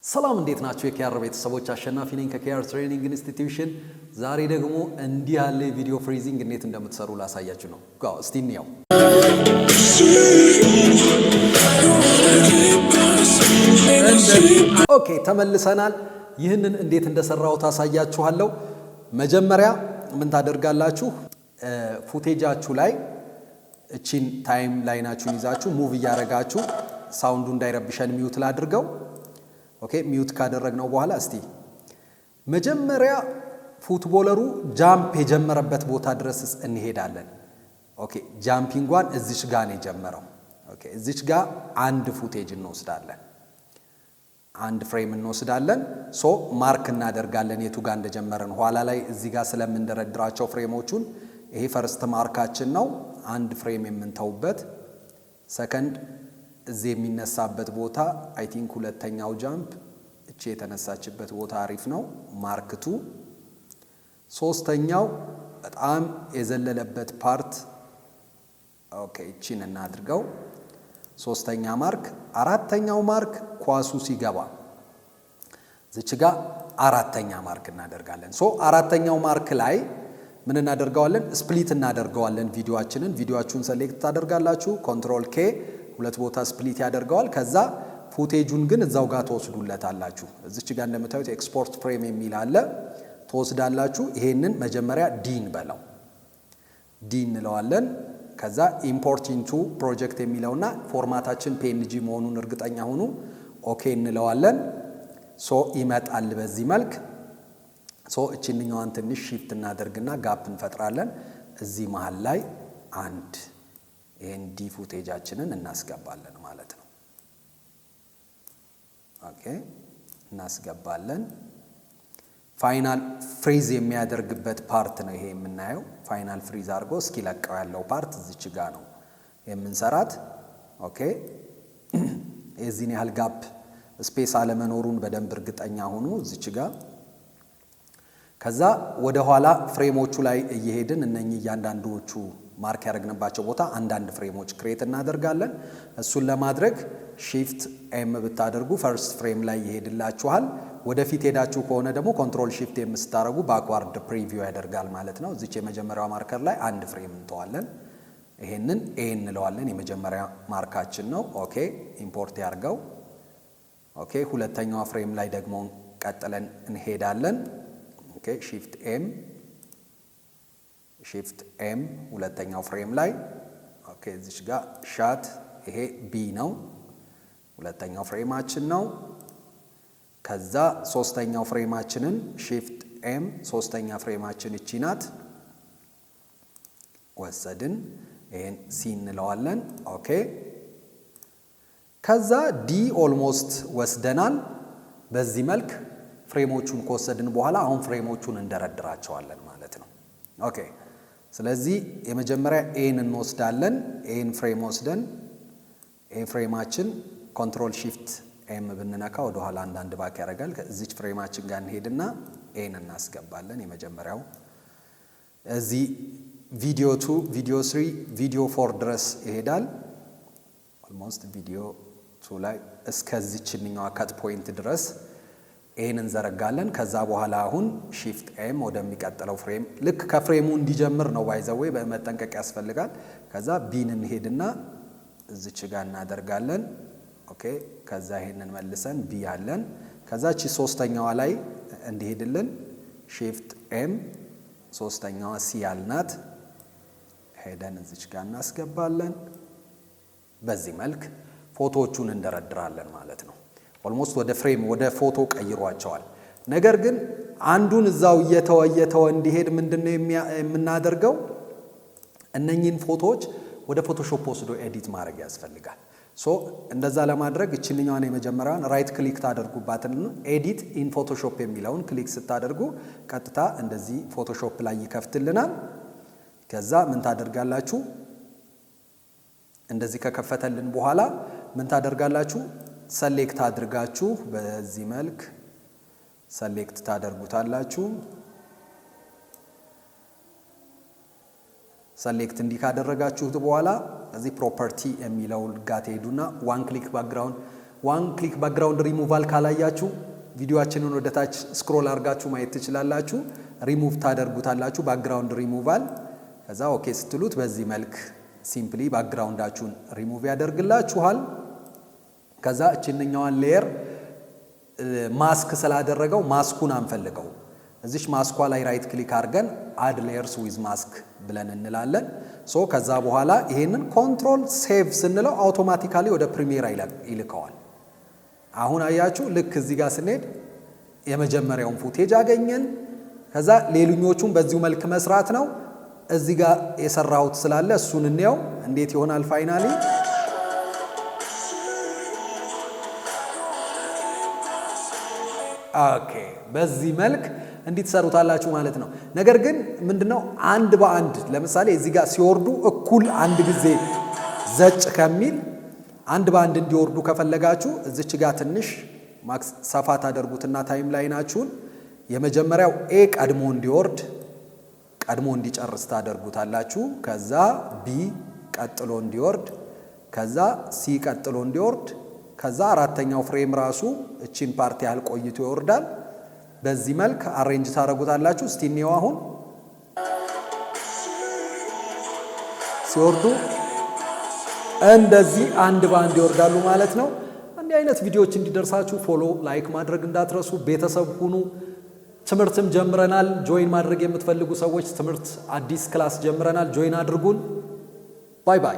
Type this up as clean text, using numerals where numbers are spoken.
ሰላም እንዴት ናችሁ? የኬአር ቤተሰቦች አሸናፊ ነኝ ከኬአር ትሬኒንግ ኢንስቲትዩሽን። ዛሬ ደግሞ እንዲህ ያለ ቪዲዮ ፍሪዚንግ እንዴት እንደምትሰሩ ላሳያችሁ ነው። እስቲ እንየው። ኦኬ ተመልሰናል። ይህንን እንዴት እንደሰራው ታሳያችኋለሁ። መጀመሪያ ምን ታደርጋላችሁ? ፉቴጃችሁ ላይ እቺን ታይም ላይናችሁን ይዛችሁ ሙቭ እያረጋችሁ ሳውንዱ እንዳይረብሸን ሚውት ላድርገው። ኦኬ ሚውት ካደረግነው በኋላ እስቲ መጀመሪያ ፉትቦለሩ ጃምፕ የጀመረበት ቦታ ድረስ እንሄዳለን። ኦኬ ጃምፒንጓን እዚች ጋር ነው የጀመረው። ኦኬ እዚች ጋር አንድ ፉቴጅ እንወስዳለን፣ አንድ ፍሬም እንወስዳለን። ሶ ማርክ እናደርጋለን የቱ ጋር እንደጀመረን። ኋላ ላይ እዚህ ጋር ስለምንደረድራቸው ፍሬሞቹን ይሄ ፈርስት ማርካችን ነው፣ አንድ ፍሬም የምንተውበት። ሰከንድ እዚህ የሚነሳበት ቦታ አይ ቲንክ ሁለተኛው ጃምፕ እቺ የተነሳችበት ቦታ አሪፍ ነው፣ ማርክ 2። ሶስተኛው በጣም የዘለለበት ፓርት ኦኬ እቺን እናድርገው፣ ሶስተኛ ማርክ። አራተኛው ማርክ ኳሱ ሲገባ እዚች ጋር አራተኛ ማርክ እናደርጋለን። ሶ አራተኛው ማርክ ላይ ምን እናደርገዋለን? ስፕሊት እናደርገዋለን ቪዲዮአችንን። ቪዲዮአችሁን ሴሌክት ታደርጋላችሁ፣ ኮንትሮል ኬ ሁለት ቦታ ስፕሊት ያደርገዋል። ከዛ ፉቴጁን ግን እዛው ጋር ተወስዱለታላችሁ። እዚች ጋር እንደምታዩት ኤክስፖርት ፍሬም የሚል አለ፣ ተወስዳላችሁ። ይሄንን መጀመሪያ ዲን በለው፣ ዲ እንለዋለን። ከዛ ኢምፖርት ኢንቱ ፕሮጀክት የሚለውና ፎርማታችን ፒኤንጂ መሆኑን እርግጠኛ ሁኑ፣ ኦኬ እንለዋለን። ሶ ይመጣል በዚህ መልክ። ሶ እቺንኛዋን ትንሽ ሺፍት እናደርግና ጋፕ እንፈጥራለን። እዚህ መሃል ላይ አንድ ይሄን ዲ ፉቴጃችንን እናስገባለን ማለት ነው። ኦኬ እናስገባለን። ፋይናል ፍሪዝ የሚያደርግበት ፓርት ነው ይሄ የምናየው። ፋይናል ፍሪዝ አድርጎ እስኪለቀው ያለው ፓርት እዚች ጋር ነው የምንሰራት። ኦኬ የዚህን ያህል ጋፕ ስፔስ አለመኖሩን በደንብ እርግጠኛ ሆኑ እዚች ጋር። ከዛ ወደ ኋላ ፍሬሞቹ ላይ እየሄድን እነኚህ እያንዳንዶቹ ማርክ ያደረግንባቸው ቦታ አንዳንድ ፍሬሞች ክሬት እናደርጋለን። እሱን ለማድረግ ሺፍት ኤም ብታደርጉ ፈርስት ፍሬም ላይ ይሄድላችኋል። ወደፊት ሄዳችሁ ከሆነ ደግሞ ኮንትሮል ሺፍት ኤም ስታደርጉ ባክዋርድ ፕሪቪው ያደርጋል ማለት ነው። እዚች የመጀመሪያው ማርከር ላይ አንድ ፍሬም እንተዋለን። ይሄንን ኤ እንለዋለን፣ የመጀመሪያ ማርካችን ነው። ኦኬ ኢምፖርት ያርገው። ኦኬ ሁለተኛው ፍሬም ላይ ደግሞ ቀጥለን እንሄዳለን። ኦኬ ሺፍት ኤም ሁለተኛው ፍሬም ላይ ኦኬ እዚች ጋር ሻት ይሄ ቢ ነው፣ ሁለተኛው ፍሬማችን ነው። ከዛ ሶስተኛው ፍሬማችንን ሺፍት ኤም ሶስተኛ ፍሬማችን እቺ ናት፣ ወሰድን። ይሄን ሲ እንለዋለን። ኦኬ ከዛ ዲ ኦልሞስት ወስደናል። በዚህ መልክ ፍሬሞቹን ከወሰድን በኋላ አሁን ፍሬሞቹን እንደረድራቸዋለን ማለት ነው። ኦኬ ስለዚህ የመጀመሪያ ኤን እንወስዳለን። ኤን ፍሬም ወስደን ኤ ፍሬማችን ኮንትሮል ሺፍት ኤም ብንነካ ወደ ኋላ አንዳንድ ባክ ያደርጋል። እዚች ፍሬማችን ጋር እንሄድና ኤን እናስገባለን። የመጀመሪያው እዚህ ቪዲዮ 2 ቪዲዮ 3 ቪዲዮ 4 ድረስ ይሄዳል። ኦልሞስት ቪዲዮ 2 ላይ እስከዚችኛው ካት ፖይንት ድረስ ኤን እንዘረጋለን። ከዛ በኋላ አሁን ሺፍት ኤም ወደሚቀጥለው ፍሬም ልክ ከፍሬሙ እንዲጀምር ነው ባይዘዌ በመጠንቀቅ ያስፈልጋል። ከዛ ቢን እንሄድና እዚች ጋር እናደርጋለን። ኦኬ ከዛ ይሄንን መልሰን ቢ ያለን። ከዛ እቺ ሶስተኛዋ ላይ እንዲሄድልን ሺፍት ኤም ሶስተኛዋ ሲ ያልናት ሄደን እዚች ጋር እናስገባለን። በዚህ መልክ ፎቶዎቹን እንደረድራለን ማለት ነው። ኦልሞስት ወደ ፍሬም ወደ ፎቶ ቀይሯቸዋል። ነገር ግን አንዱን እዛው እየተወ እንዲሄድ ምንድነው የምናደርገው? እነኚህን ፎቶዎች ወደ ፎቶሾፕ ወስዶ ኤዲት ማድረግ ያስፈልጋል። ሶ እንደዛ ለማድረግ እችንኛዋን የመጀመሪያውን ራይት ክሊክ ታደርጉባትና ኤዲት ኢን ፎቶሾፕ የሚለውን ክሊክ ስታደርጉ ቀጥታ እንደዚህ ፎቶሾፕ ላይ ይከፍትልናል። ከዛ ምን ታደርጋላችሁ? እንደዚህ ከከፈተልን በኋላ ምን ታደርጋላችሁ? ሰሌክት አድርጋችሁ በዚህ መልክ ሰሌክት ታደርጉታላችሁ። ሰሌክት እንዲህ ካደረጋችሁት በኋላ እዚህ ፕሮፐርቲ የሚለው ጋር ትሄዱና ዋን ክሊክ ባክግራውንድ ዋን ክሊክ ባክግራውንድ ሪሙቫል ካላያችሁ ቪዲዮአችንን ወደታች ስክሮል አድርጋችሁ ማየት ትችላላችሁ። ሪሙቭ ታደርጉታላችሁ ባክግራውንድ ሪሙቫል። ከዛ ኦኬ ስትሉት በዚህ መልክ ሲምፕሊ ባክግራውንዳችሁን ሪሙቭ ያደርግላችኋል። ከዛ እችኛዋን ሌየር ማስክ ስላደረገው ማስኩን አንፈልገው። እዚች ማስኳ ላይ ራይት ክሊክ አድርገን አድ ሌየርስ ዊዝ ማስክ ብለን እንላለን። ሶ ከዛ በኋላ ይሄንን ኮንትሮል ሴቭ ስንለው አውቶማቲካሊ ወደ ፕሪሚየር ይልከዋል። አሁን አያችሁ ልክ እዚህ ጋር ስንሄድ የመጀመሪያውን ፉቴጅ አገኘን። ከዛ ሌሎኞቹን በዚሁ መልክ መስራት ነው። እዚህ ጋር የሰራሁት ስላለ እሱን እንየው እንዴት ይሆናል ፋይናሊ። ኦኬ በዚህ መልክ እንዲትሰሩታላችሁ ማለት ነው። ነገር ግን ምንድነው አንድ በአንድ ለምሳሌ እዚህ ጋር ሲወርዱ እኩል አንድ ጊዜ ዘጭ ከሚል አንድ በአንድ እንዲወርዱ ከፈለጋችሁ እዚች ጋር ትንሽ ማክስ ሰፋ ታደርጉትና ታይም ላይናችሁን የመጀመሪያው ኤ ቀድሞ እንዲወርድ ቀድሞ እንዲጨርስ ታደርጉታላችሁ። ከዛ ቢ ቀጥሎ እንዲወርድ፣ ከዛ ሲ ቀጥሎ እንዲወርድ፣ ከዛ አራተኛው ፍሬም ራሱ እቺን ፓርቲ ያህል ቆይቶ ይወርዳል። በዚህ መልክ አሬንጅ ታደርጉታላችሁ። እስቲ እንየው አሁን ሲወርዱ እንደዚህ አንድ በአንድ ይወርዳሉ ማለት ነው። እንዲህ አይነት ቪዲዮዎች እንዲደርሳችሁ ፎሎ ላይክ ማድረግ እንዳትረሱ። ቤተሰብ ሁኑ። ትምህርትም ጀምረናል። ጆይን ማድረግ የምትፈልጉ ሰዎች ትምህርት አዲስ ክላስ ጀምረናል። ጆይን አድርጉን። ባይ ባይ።